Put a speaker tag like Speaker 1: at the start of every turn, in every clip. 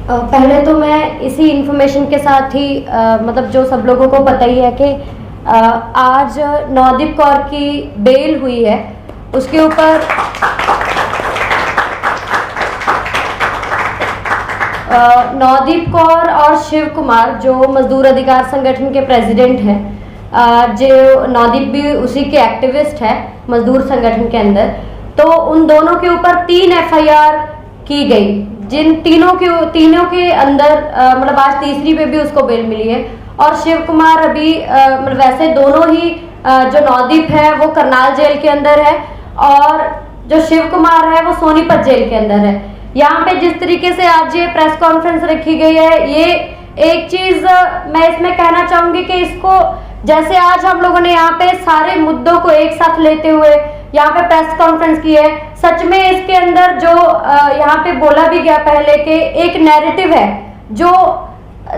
Speaker 1: पहले तो मैं इसी इन्फॉर्मेशन के साथ ही मतलब जो सब लोगों को पता ही है कि आज नवदीप कौर की बेल हुई है। उसके ऊपर नवदीप कौर और शिव कुमार जो मजदूर अधिकार संगठन के प्रेसिडेंट हैं, जो नवदीप भी उसी के एक्टिविस्ट है मजदूर संगठन के अंदर, तो उन दोनों के ऊपर 3 एफआईआर की गई, जिन तीनों के अंदर मतलब आज तीसरी पे भी उसको बेल मिली है। और शिव कुमार अभी मतलब वैसे दोनों ही जो नवदीप है वो करनाल जेल के अंदर है और जो शिव कुमार है वो सोनीपत जेल के अंदर है। यहाँ पे जिस तरीके से आज ये प्रेस कॉन्फ्रेंस रखी गई है, ये एक चीज मैं इसमें कहना चाहूंगी कि इसको जैसे आज हम लोगों ने यहाँ पे सारे मुद्दों को एक साथ लेते हुए यहाँ पे प्रेस कॉन्फ्रेंस की है, सच में इसके अंदर जो यहाँ पे बोला भी गया पहले कि एक नैरेटिव है जो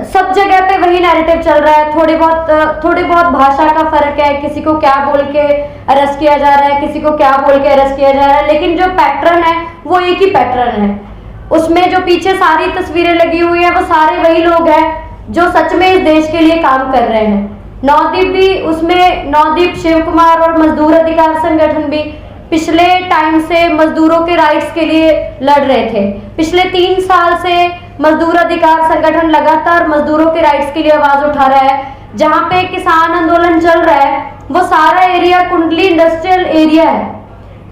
Speaker 1: सब जगह पे वही नैरेटिव चल रहा है। थोड़ी बहुत भाषा का फर्क है, किसी को क्या बोल के अरेस्ट किया जा रहा है, किसी को क्या बोल के अरेस्ट किया जा रहा है, लेकिन जो पैटर्न है वो एक ही पैटर्न है। उसमें जो पीछे सारी तस्वीरें लगी हुई है वो सारे वही लोग हैं जो सच में इस देश के लिए काम कर रहे हैं। नवदीप भी उसमें, नवदीप, शिव कुमार और मजदूर अधिकार संगठन भी पिछले टाइम से मजदूरों के राइट्स के लिए लड़ रहे थे। पिछले 3 साल से मजदूर अधिकार संगठन लगातार मजदूरों के राइट्स के लिए आवाज उठा रहा है। जहां पे किसान आंदोलन चल रहा है वो सारा एरिया कुंडली इंडस्ट्रियल एरिया है,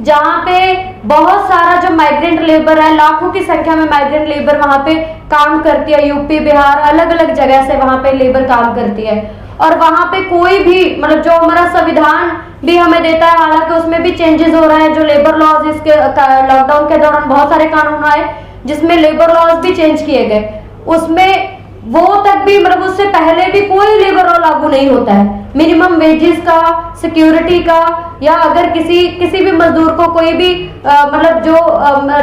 Speaker 1: जहाँ पे बहुत सारा जो माइग्रेंट लेबर है, लाखों की संख्या में माइग्रेंट लेबर वहां पे काम करती है। यूपी, बिहार, अलग अलग जगह से वहां पे लेबर काम करती है और वहां पे कोई भी मतलब जो हमारा संविधान भी हमें देता है, हालांकि उसमें भी चेंजेस हो रहे हैं। जो लेबर लॉज इसके लॉकडाउन के दौरान बहुत सारे कानून आए जिसमें लेबर लॉज भी चेंज किए गए, उसमें वो तक भी मतलब उससे पहले भी कोई लेबर लॉ लागू नहीं होता है। मिनिमम वेजेस का, सिक्योरिटी का, या अगर किसी भी मजदूर को कोई भी मतलब जो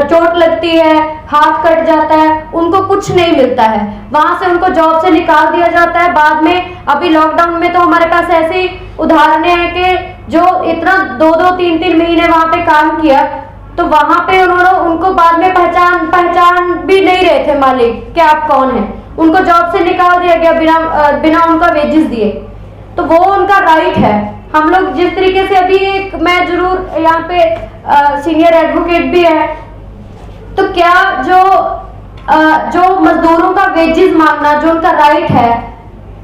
Speaker 1: चोट लगती है, हाथ कट जाता है, उनको कुछ नहीं मिलता है, वहां से उनको जॉब से निकाल दिया जाता है। बाद में अभी लॉकडाउन में तो हमारे पास ऐसी उदाहरणें हैं कि जो इतना 2-2, 3-3 महीने वहां पे काम किया तो वहां पे उनको बाद में पहचान भी नहीं रहे थे मालिक कि आप कौन हैं, उनको जॉब से निकाल दिया गया बिना उनका वेजेस दिए। तो वो उनका राइट है। हम लोग जिस तरीके से अभी एक, मैं जरूर यहाँ पे सीनियर एडवोकेट भी है, तो क्या जो मजदूरों का वेजेस मांगना जो उनका राइट है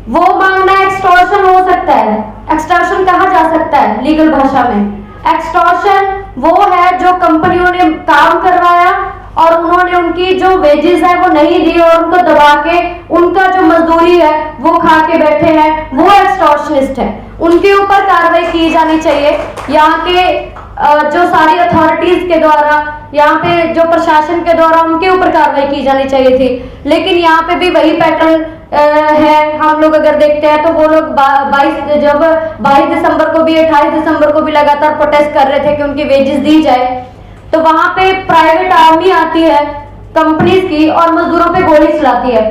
Speaker 1: वो मांगना एक्सटॉर्शन हो सकता है? एक्सटॉर्शन कहा जा सकता है लीगल भाषा में। एक्सटॉर्शन वो है जो कंपनियों ने काम करवाया और उन्होंने उनकी जो वेजेस है वो नहीं दी और उनको दबा के उनका जो मजदूरी है वो खा के बैठे हैं, वो एक्सटॉर्शनिस्ट है। उनके ऊपर कार्रवाई की जानी चाहिए। यहाँ के जो सारी अथॉरिटीज के द्वारा, यहाँ पे जो प्रशासन के द्वारा उनके ऊपर कार्रवाई की जानी चाहिए थी, लेकिन यहाँ पे भी वही पैटर्न है। हम लोग अगर देखते हैं तो वो लोग 22 दिसंबर को भी, 28 दिसंबर को भी लगातार प्रोटेस्ट कर रहे थे कि उनकी वेजेस दी जाए, तो वहां पे प्राइवेट आर्मी आती है कंपनीज की और मजदूरों पे गोली चलाती है।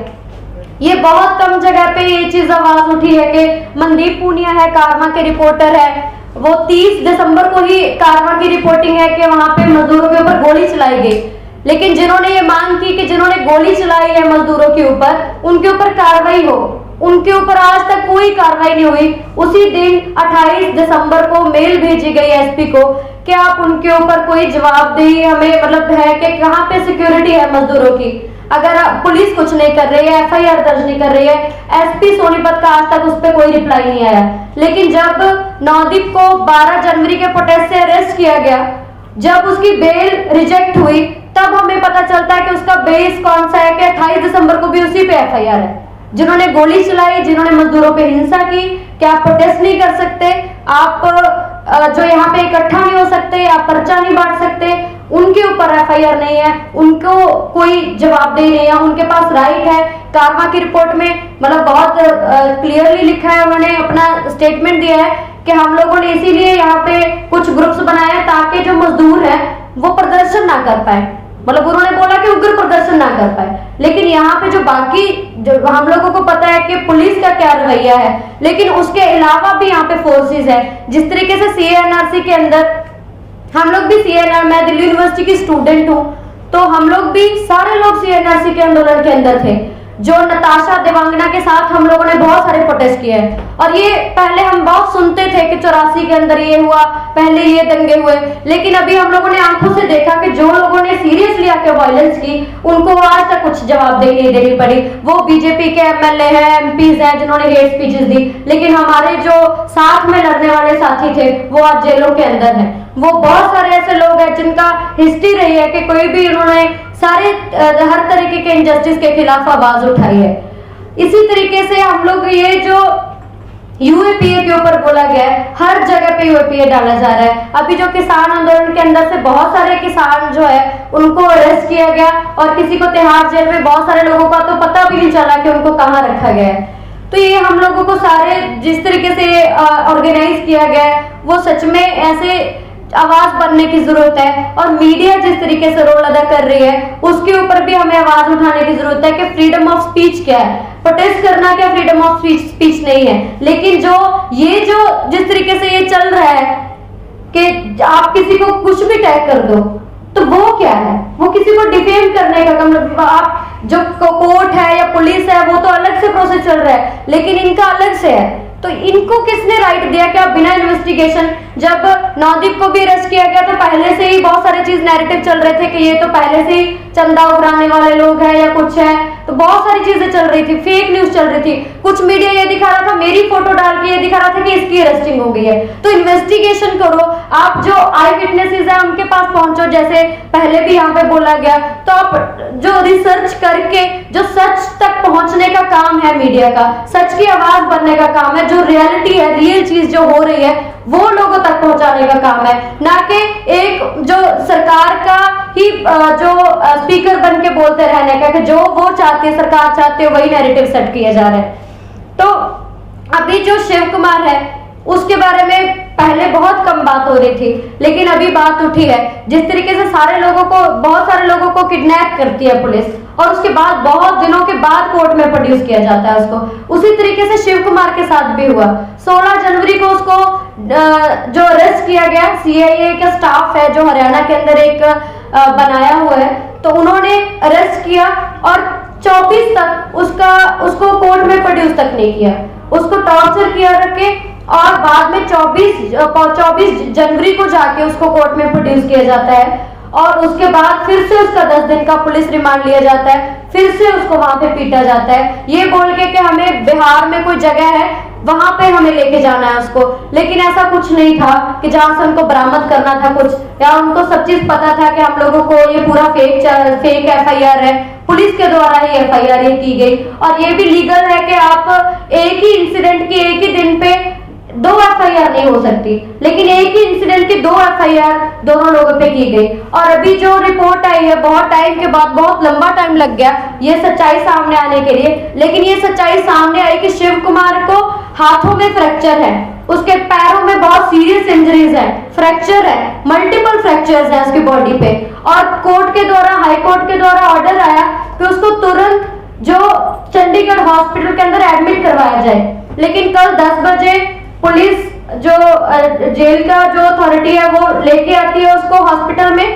Speaker 1: ये बहुत कम जगह पे ये चीज आवाज उठी है कि मनदीप पूनिया है, कारवां के रिपोर्टर है, वो 30 दिसंबर को ही कारवां की रिपोर्टिंग है कि वहां पे मजदूरों के ऊपर गोली चलाई गई। लेकिन जिन्होंने ये मांग की कि जिन्होंने गोली चलाई है मजदूरों के ऊपर, उनके ऊपर कार्रवाई हो, उनके ऊपर आज तक कोई कार्रवाई नहीं हुई। उसी दिन 28 दिसंबर को मेल भेजी गई एसपी को कि आप उनके ऊपर कोई जवाबदेही हमें मतलब है कि कहाँ पे सिक्योरिटी है मजदूरों की। अगर पुलिस कुछ नहीं कर रही है, एफआईआर दर्ज नहीं कर रही है, एसपी सोनीपत का आज तक उस पर कोई रिप्लाई नहीं आया। लेकिन जब नवदीप को 12 जनवरी के प्रोटेस्ट से अरेस्ट किया गया, जब उसकी बेल रिजेक्ट हुई, तब हमें पता चलता है कि उसका बेस कौन सा है कि 28 दिसंबर को भी उसी पे एफआईआर है। जिन्होंने गोली चलाई, जिन्होंने मजदूरों पे हिंसा की, क्या आप प्रोटेस्ट नहीं कर सकते? आप जो यहाँ पे इकट्ठा नहीं हो सकते, आप पर्चा नहीं बांट सकते? उनके ऊपर एफआईआर नहीं है, उनको कोई जवाबदेही नहीं है, उनके पास राइट है। कारवां की रिपोर्ट में मतलब बहुत क्लियरली लिखा है, उन्होंने अपना स्टेटमेंट दिया है कि हम लोगों ने इसीलिए यहाँ पे कुछ ग्रुप्स बनाए ताकि जो मजदूर है वो प्रदर्शन ना कर पाए। मतलब उन्होंने बोला कि उग्र प्रदर्शन ना कर पाए। लेकिन यहाँ पे जो बाकी जो हम लोगों को पता है कि पुलिस का क्या रवैया है, लेकिन उसके अलावा भी यहाँ पे फोर्सेस है। जिस तरीके से सीएनआरसी के अंदर हम लोग भी सीएनआर, मैं दिल्ली यूनिवर्सिटी की स्टूडेंट हूँ, तो हम लोग भी सारे लोग CNRC के आंदोलन के अंदर थे। जो नताशा देवांगना के साथ हम लोगों ने बहुत सारे प्रोटेस्ट किए हैं, और ये पहले हम बहुत सुनते थे कि 84 के अंदर ये हुआ, पहले ये दंगे हुए, लेकिन अभी हम लोगों ने आंखों से देखा कि जो लोगों ने सीरियसली आके वायलेंस की उनको आज तक कुछ जवाबदेही नहीं देनी पड़ी। वो बीजेपी के MLA हैं, MPs हैं जिन्होंने हेट स्पीचेस दी, लेकिन हमारे जो साथ में लड़ने वाले साथी थे वो आज जेलों के अंदर हैं। वो बहुत सारे ऐसे लोग हैं जिनका हिस्ट्री रही है कि कोई भी उन्होंने सारे हर तरीके के इनजस्टिस के खिलाफ आवाज उठाई है। इसी तरीके से हम लोग ये जो UAPA के ऊपर बोला गया है, हर जगह पे UAPA डाला जा रहा है। अभी जो किसान आंदोलन के अंदर से बहुत सारे किसान जो है उनको अरेस्ट किया गया, और किसी को तिहाड़ जेल में, बहुत सारे लोगों का तो पता भी नहीं चला कि उनको कहाँ रखा गया है। तो ये हम लोगों को सारे जिस तरीके से ऑर्गेनाइज किया गया है वो सच में ऐसे आवाज बनने की जरूरत है, और मीडिया जिस तरीके से रोल अदा कर रही है उसके ऊपर भी हमें आवाज उठाने की जरूरत है कि फ्रीडम ऑफ स्पीच क्या है। प्रोटेस्ट करना क्या फ्रीडम ऑफ स्पीच नहीं है, लेकिन जो जिस तरीके से ये चल रहा है कि आप किसी को कुछ भी टैग कर दो, तो वो क्या है? वो किसी को डिफेम करने का मतलब, आप जो कोर्ट है या पुलिस है वो तो अलग से प्रोसेस चल रहा है, लेकिन इनका अलग से है। तो इनको किसने राइट दिया कि आप बिना इन्वेस्टिगेशन, जब नवदीप को भी अरेस्ट किया गया तो पहले से ही बहुत सारे चीज नैरेटिव चल रहे थे कि ये तो पहले से ही चंदा उड़ाने वाले लोग हैं या कुछ है, तो बहुत सारी चीजें चल रही थी, फेक न्यूज चल रही थी। कुछ मीडिया ये दिखा रहा था, मेरी फोटो डाल के ये दिखा रहा था कि इसकी अरेस्टिंग हो गई है। तो इन्वेस्टिगेशन करो, आप जो आई विटनेसेस है उनके पास पहुंचो, जैसे पहले भी यहाँ पे बोला गया। तो आप जो रिसर्च करके जो सच तक पहुंचने का काम है मीडिया का, सच की आवाज बनने का काम है, जो रियलिटी है, रियल चीज जो हो रही है वो लोगों तक पहुंचाने का काम है, ना कि एक जो सरकार का ही जो स्पीकर बन के बोलते रहने का कि जो वो चाहती है, सरकार चाहती है, वही नैरेटिव सेट किया जा रहा है। तो अभी जो शिव कुमार है उसके बारे में पहले बहुत कम बात हो रही थी, लेकिन अभी बात उठी है। जिस तरीके से बहुत सारे लोगों को किडनैप करती है पुलिस, और उसके बाद बहुत दिनों के बाद कोर्ट में प्रोड्यूस किया जाता है उसको, उसी तरीके से शिव कुमार के साथ भी हुआ। 16 जनवरी को उसको जो अरेस्ट किया गया, CIA का स्टाफ है जो हरियाणा के अंदर एक बनाया हुआ है, तो उन्होंने अरेस्ट किया और 24 तक उसको कोर्ट में प्रोड्यूस तक नहीं किया, उसको टॉर्चर किया रखे, और बाद में 24 जनवरी को जाके उसको कोर्ट में प्रोड्यूस किया जाता है, और उसके बाद फिर से उसका 10 दिन का पुलिस रिमांड लिया जाता है, फिर से उसको वहां पे पीटा जाता है, ये बोल के कि हमें बिहार में कोई जगह है वहां पे हमें लेके जाना है उसको। लेकिन ऐसा कुछ नहीं था कि जहां से उनको बरामद करना था कुछ, या उनको सब चीज पता था कि हम लोगों को ये पूरा फेक FIR है, पुलिस के द्वारा ही FIR ये की गई। और ये भी लीगल है कि आप एक ही इंसिडेंट की एक ही दिन पे 2 FIR नहीं हो सकती, लेकिन एक ही इंसिडेंट की 2 FIR दोनों लोगों पे की गई। और अभी जो रिपोर्ट आई है, बहुत टाइम के बाद, बहुत लंबा टाइम लग गया ये सच्चाई सामने आने के लिए, लेकिन ये सच्चाई सामने आई कि शिव कुमार को हाथों में फ्रैक्चर है, उसके पैरों में बहुत सीरियस इंजरीज है, फ्रैक्चर है, मल्टीपल फ्रैक्चर्स है उसकी बॉडी पे, और कोर्ट के द्वारा, हाई कोर्ट के द्वारा ऑर्डर आया कि उसको तुरंत जो चंडीगढ़ हॉस्पिटल के अंदर एडमिट करवाया जाए। लेकिन कल 10 बजे पुलिस जो जेल का जो अथॉरिटी है वो लेके आती है उसको हॉस्पिटल में,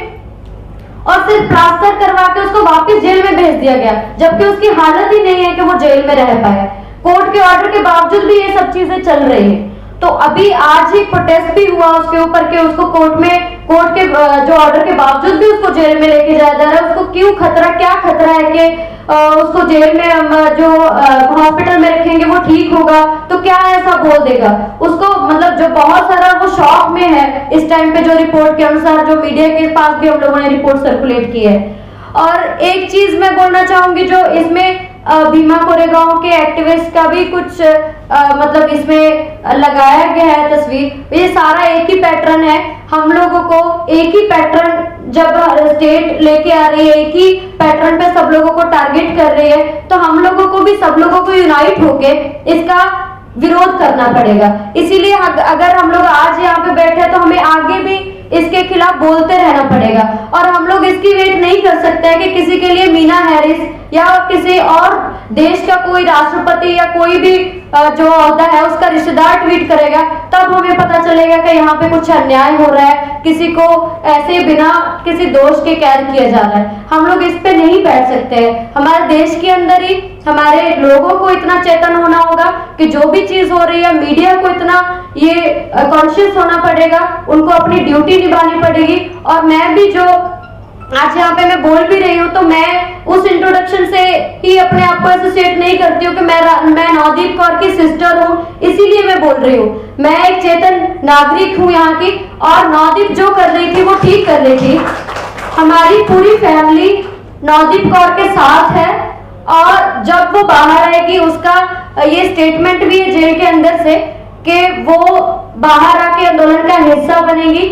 Speaker 1: और सिर्फ प्लास्टर करवा के उसको वापस जेल में भेज दिया गया, जबकि उसकी हालत ही नहीं है कि वो जेल में रह पाए। कोर्ट के ऑर्डर के बावजूद भी ये सब चीजें चल रही है। तो अभी आज ही प्रोटेस्ट भी हुआ उसके ऊपर के उसको कोर्ट के जो ऑर्डर के बावजूद भी उसको जेल में लेके जाया जा रहा है। उसको क्यों खतरा, क्या खतरा है कि उसको जेल में जो हॉस्पिटल में रखेंगे वो ठीक होगा, तो क्या ऐसा बोल देगा उसको, मतलब जो बहुत सारा वो शॉक में है इस टाइम पे, जो रिपोर्ट के अनुसार, जो मीडिया के पास भी हम लोगों ने रिपोर्ट सर्कुलेट की है। और एक चीज मैं बोलना चाहूंगी, जो इसमें भीमा कोरेगांव के एक्टिविस्ट का भी कुछ मतलब इसमें लगाया गया है तस्वीर, ये सारा एक ही पैटर्न है। हम लोगों को एक ही पैटर्न, जब स्टेट लेके आ रही है एक ही पैटर्न पे सब लोगों को टारगेट कर रही है, तो हम लोगों को भी, सब लोगों को यूनाइट होके इसका विरोध करना पड़ेगा। इसीलिए अगर हम लोग आज यहाँ पे बैठे तो हमें आगे भी इसके खिलाफ बोलते रहना पड़ेगा। और हम लोग इसकी वेट नहीं कर सकते हैं कि किसी के लिए मीना हैरिस या किसी और देश का कोई राष्ट्रपति या कोई भी जो होता है उसका रिश्तेदार ट्वीट करेगा तब हमें पता चलेगा कि यहाँ पे कुछ अन्याय हो रहा है, किसी को ऐसे बिना किसी दोष के कैद किया जा रहा है। हम लोग इस पे नहीं बैठ सकते हैं। हमारे देश के अंदर ही हमारे लोगों को इतना चेतन होना होगा कि जो भी चीज हो रही है, मीडिया को इतना ये कॉन्शियस होना पड़ेगा, उनको अपनी ड्यूटी निभानी पड़ेगी। और मैं भी जो आज यहाँ पे मैं बोल भी रही हूँ तो मैं उस इंट्रोडक्शन से ही अपने आप को एसोसिएट नहीं करती हूँ कि मैं नवदीप कौर की सिस्टर हूँ, इसीलिए मैं बोल रही हूँ। मैं एक चेतन नागरिक हूँ यहाँ की, और नवदीप जो कर रही थी वो ठीक कर रही थी। हमारी पूरी फैमिली नवदीप कौर के साथ है, और जब वो बाहर आएगी उसका ये स्टेटमेंट भी है जेल के अंदर से कि वो बाहर आके आंदोलन का हिस्सा बनेगी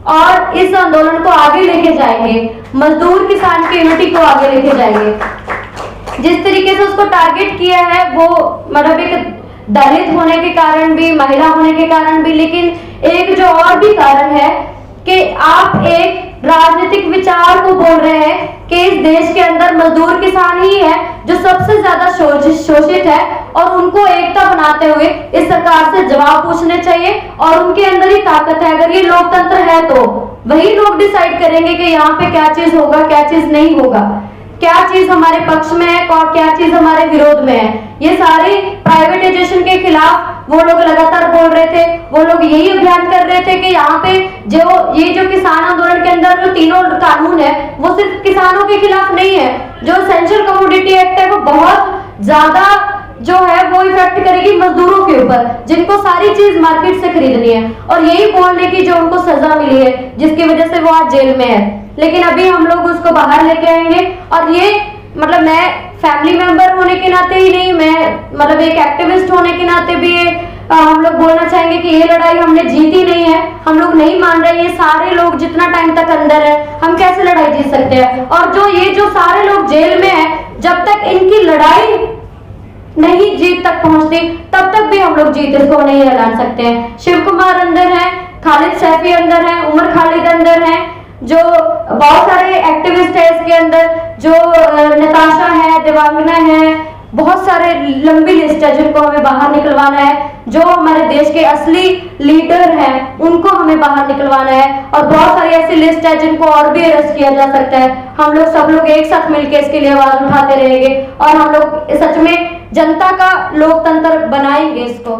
Speaker 1: और इस आंदोलन को आगे लेके जाएंगे, मजदूर किसान की यूनिटी को आगे लेके जाएंगे। जिस तरीके से उसको टारगेट किया है वो मतलब एक दलित होने के कारण भी, महिला होने के कारण भी, लेकिन एक जो और भी कारण है कि आप एक राजनीतिक विचार को बोल रहे हैं कि इस देश के अंदर मजदूर किसान ही है जो सबसे ज्यादा शोषित है, और उनको एकता बनाते हुए इस सरकार से जवाब पूछने चाहिए। और उनके अंदर ही ताकत है। अगर ये लोकतंत्र है तो वही लोग डिसाइड करेंगे कि यहाँ पे क्या चीज होगा, क्या चीज नहीं होगा, क्या चीज हमारे पक्ष में है और क्या चीज हमारे विरोध में है। ये सारी प्राइवेटाइजेशन के खिलाफ वो लोग लगातार बोल रहे थे, वो लोग यही अभियान कर रहे थे कि यहाँ पे जो किसान आंदोलन के अंदर जो तीनों कानून है वो सिर्फ किसानों के खिलाफ नहीं है। जो एसेंशियल कमोडिटी एक्ट है वो बहुत ज्यादा जो है वो इफेक्ट करेगी मजदूरों के ऊपर, जिनको सारी चीज मार्केट से खरीदनी है, और यही बोलने की जो उनको सजा मिली है जिसकी वजह से वो आज जेल में है। लेकिन अभी हम लोग उसको बाहर लेके आएंगे। और ये मतलब मैं फैमिली मेंबर होने के नाते ही नहीं, मैं मतलब एक एक्टिविस्ट होने के नाते भी हम लोग बोलना चाहेंगे कि ये लड़ाई हमने जीती नहीं है, हम लोग नहीं मान रहे। ये सारे लोग जितना टाइम तक अंदर है हम कैसे लड़ाई जीत सकते हैं। और जो सारे लोग जेल में है, जब तक इनकी लड़ाई नहीं जीत तक पहुंचती तब तक भी हम लोग जीत इसको नहीं ऐलान सकते हैं। शिव कुमार अंदर है, खालिद सैफी अंदर है, उमर खालिद अंदर है, जो बहुत सारे एक्टिविस्ट है इसके अंदर, जो नताशा है, देवांगना है, बहुत सारे लंबी लिस्ट है जिनको हमें बाहर निकलवाना है। जो हमारे देश के असली लीडर हैं उनको हमें बाहर निकलवाना है, और बहुत सारी ऐसी लिस्ट है जिनको और भी अरेस्ट किया जा सकता है। हम लोग सब लोग एक साथ मिलकर इसके लिए आवाज उठाते रहेंगे, और हम लोग सच में जनता का लोकतंत्र बनाएंगे इसको।